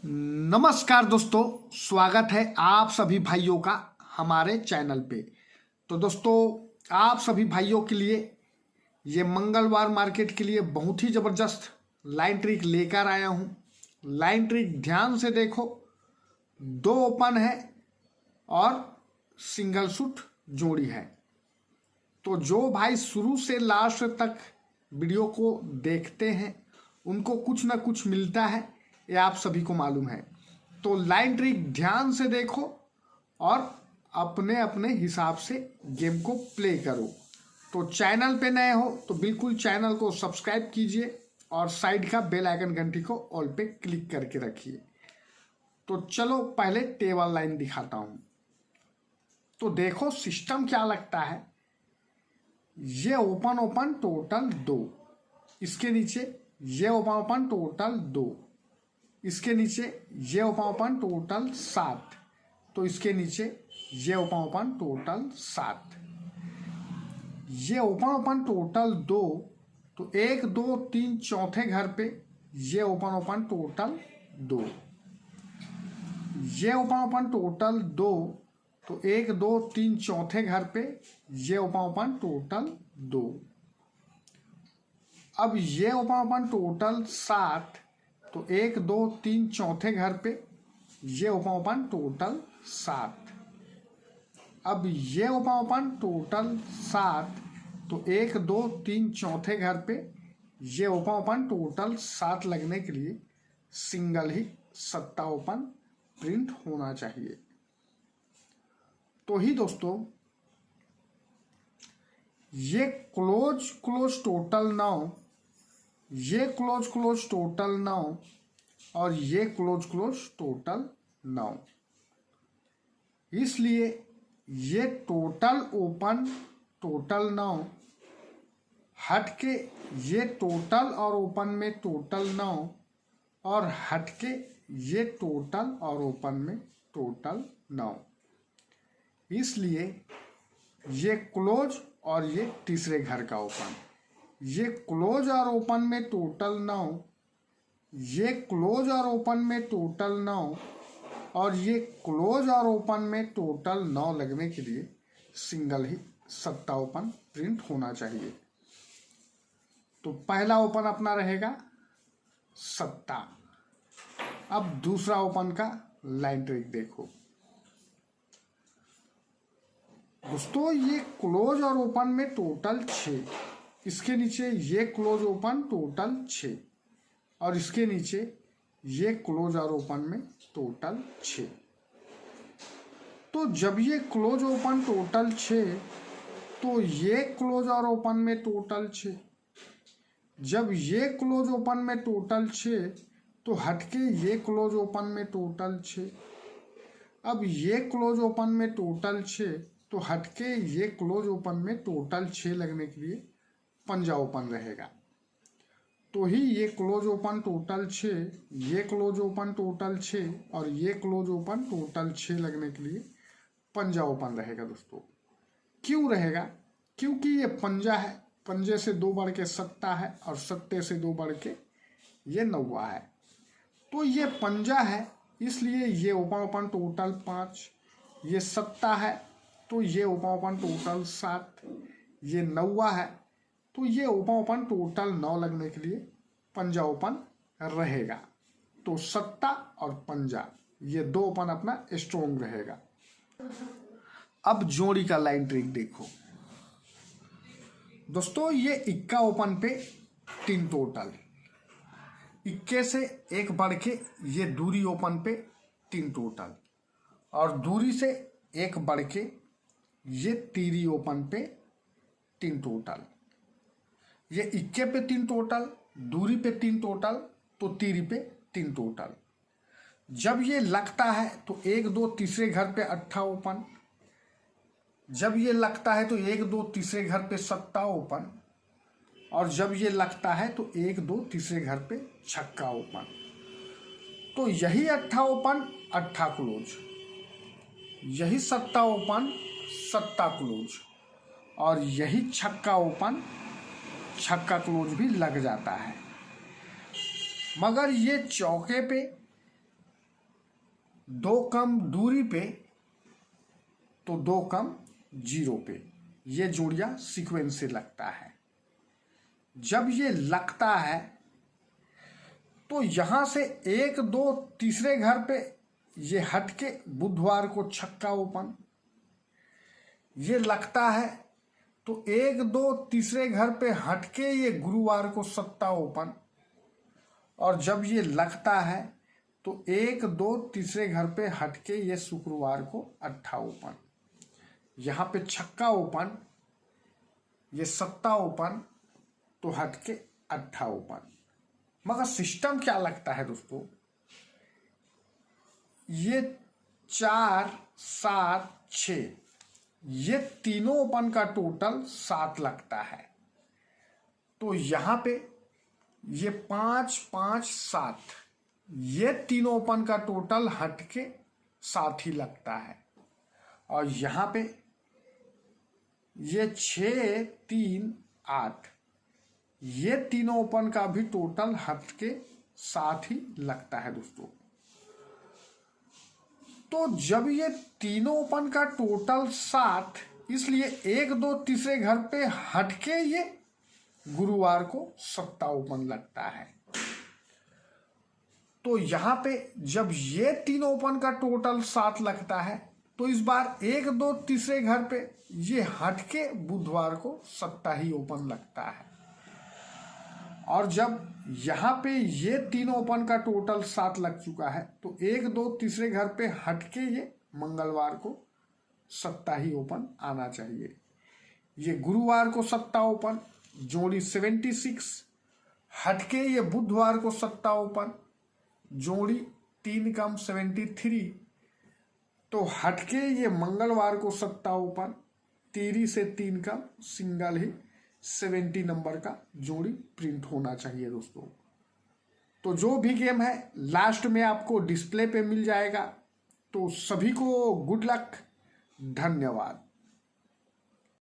नमस्कार दोस्तों, स्वागत है आप सभी भाइयों का हमारे चैनल पे। तो दोस्तों, आप सभी भाइयों के लिए ये मंगलवार मार्केट के लिए बहुत ही ज़बरदस्त लाइन ट्रिक लेकर आया हूँ। लाइन ट्रिक ध्यान से देखो, 2 ओपन है और सिंगल सूट जोड़ी है। तो जो भाई शुरू से लास्ट तक वीडियो को देखते हैं उनको कुछ ना कुछ मिलता है, ये आप सभी को मालूम है। तो लाइन ट्रिक ध्यान से देखो और अपने अपने हिसाब से गेम को प्ले करो। तो चैनल पे नए हो तो बिल्कुल चैनल को सब्सक्राइब कीजिए और साइड का बेल आइकन घंटी को ऑल पे क्लिक करके रखिए। तो चलो पहले टेबल लाइन दिखाता हूँ। तो देखो सिस्टम क्या लगता है। ये ओपन ओपन टोटल 2, इसके नीचे ये ओपन ओपन टोटल 2, इसके नीचे ये ओपन ओपन टोटल 7, तो इसके नीचे ये ओपन ओपन टोटल 7, ये ओपन ओपन टोटल 2, तो 1 2 3 चौथे घर पे ये ओपन ओपन टोटल 2, ये ओपन ओपन टोटल 2, तो 1 2 3 चौथे घर पे ये ओपन ओपन टोटल 2। अब ये ओपन ओपन टोटल 7, तो 1 2 3 चौथे घर पे ये ओपन ओपन टोटल 7। अब ये ओपन ओपन टोटल 7, तो 1 2 3 चौथे घर पे ये ओपन ओपन टोटल 7 लगने के लिए सिंगल ही सट्टा ओपन प्रिंट होना चाहिए। तो ही दोस्तों ये क्लोज क्लोज टोटल 9, ये क्लोज क्लोज टोटल 9 और ये क्लोज क्लोज टोटल 9, इसलिए ये टोटल ओपन टोटल 9 हट के ये टोटल और ओपन में टोटल 9 और हट के ये टोटल और ओपन में टोटल 9, इसलिए ये क्लोज और ये तीसरे घर का ओपन, ये क्लोज और ओपन में टोटल 9, ये क्लोज और ओपन में टोटल 9 और ये क्लोज और ओपन में टोटल 9 लगने के लिए सिंगल ही सट्टा ओपन प्रिंट होना चाहिए। तो पहला ओपन अपना रहेगा सट्टा। अब दूसरा ओपन का लाइन ट्रिक देखो दोस्तों, ये क्लोज और ओपन में टोटल 6, इसके नीचे ये क्लोज ओपन टोटल 6 और इसके नीचे ये क्लोज और ओपन में टोटल 6। तो जब ये क्लोज ओपन टोटल 6, तो ये क्लोज और ओपन में टोटल 6, जब ये क्लोज ओपन में टोटल 6, तो हटके ये क्लोज ओपन में टोटल 6, अब ये क्लोज ओपन में टोटल 6, तो हटके ये क्लोज ओपन में टोटल 6 लगने के लिए पंजा ओपन रहेगा। तो ही ये क्लोज ओपन टोटल 6, ये क्लोज ओपन टोटल 6 और ये क्लोज ओपन टोटल 6 लगने के लिए पंजा ओपन रहेगा। दोस्तों क्यों रहेगा? क्योंकि ये पंजा है, पंजे से 2 बढ़ के सट्टा है और सट्टे से 2 बढ़ के ये नौवा है। तो ये पंजा है, इसलिए ये ओपन ओपन टोटल 5, ये सट्टा है तो ये ओपन ओपन टोटल 7, ये नौवा है तो ये ओपन ओपन टोटल 9 लगने के लिए पंजा ओपन रहेगा। तो सट्टा और पंजा ये 2 ओपन अपना स्ट्रोंग रहेगा। अब जोड़ी का लाइन ट्रिक देखो दोस्तों, ये इक्का ओपन पे 3 टोटल, इक्के से 1 बढ़ के ये दूरी ओपन पे 3 टोटल और दूरी से 1 बढ़ के ये तीरी ओपन पे 3 टोटल, ये इक्के पे 3 टोटल, दूरी पे 3 टोटल, तो तीरी पे 3 टोटल। जब ये लगता है तो 1 2 तीसरे घर पे 8 ओपन, जब ये लगता है तो 1 2 तीसरे घर पे सट्टा ओपन और जब ये लगता है तो 1 2 तीसरे घर पे छक्का ओपन। तो यही 8 ओपन 8 क्लोज, यही सट्टा ओपन सट्टा क्लोज और यही छक्का ओपन छक्का क्लोज भी लग जाता है। मगर ये चौके पे 2 कम दूरी पे तो 2 कम 0 पे, ये जोड़ियां सीक्वेंस से लगता है। जब ये लगता है तो यहां से 1 2 तीसरे घर पे ये हट के बुधवार को छक्का ओपन, ये लगता है तो 1 2 तीसरे घर पे हट के ये गुरुवार को सत्ता ओपन, और जब ये लगता है तो 1 2 तीसरे घर पे हट के ये शुक्रवार को अट्ठा ओपन, यहाँ पे छक्का ओपन, ये सत्ता ओपन, तो हट के अट्ठा ओपन। मगर सिस्टम क्या लगता है दोस्तों, ये 4 7 6 ये तीनों ओपन का टोटल 7 लगता है। तो यहां पे ये 5 5 7 ये तीनों ओपन का टोटल हट के 7 ही लगता है। और यहां पे ये 6 3 8 ये तीनों ओपन का भी टोटल हट के 7 ही लगता है दोस्तों। तो जब ये तीनों ओपन का टोटल 7, इसलिए 1 2 तीसरे घर पे हटके ये गुरुवार को सत्ता ओपन लगता है। तो यहां पे जब ये तीनों ओपन का टोटल 7 लगता है तो इस बार 1 2 तीसरे घर पे ये हटके बुधवार को सत्ता ही ओपन लगता है। और जब यहाँ पे ये तीनों ओपन का टोटल 7 लग चुका है तो 1 2 तीसरे घर पे हटके ये मंगलवार को सत्ता ही ओपन आना चाहिए। ये गुरुवार को सत्ता ओपन जोड़ी 76, हटके ये बुधवार को सत्ता ओपन जोड़ी 3 कम 73, तो हटके ये मंगलवार को सत्ता ओपन 3 से 3 कम सिंगल ही 70 नंबर का जोड़ी प्रिंट होना चाहिए दोस्तों। तो जो भी गेम है लास्ट में आपको डिस्प्ले पे मिल जाएगा। तो सभी को गुड लक, धन्यवाद।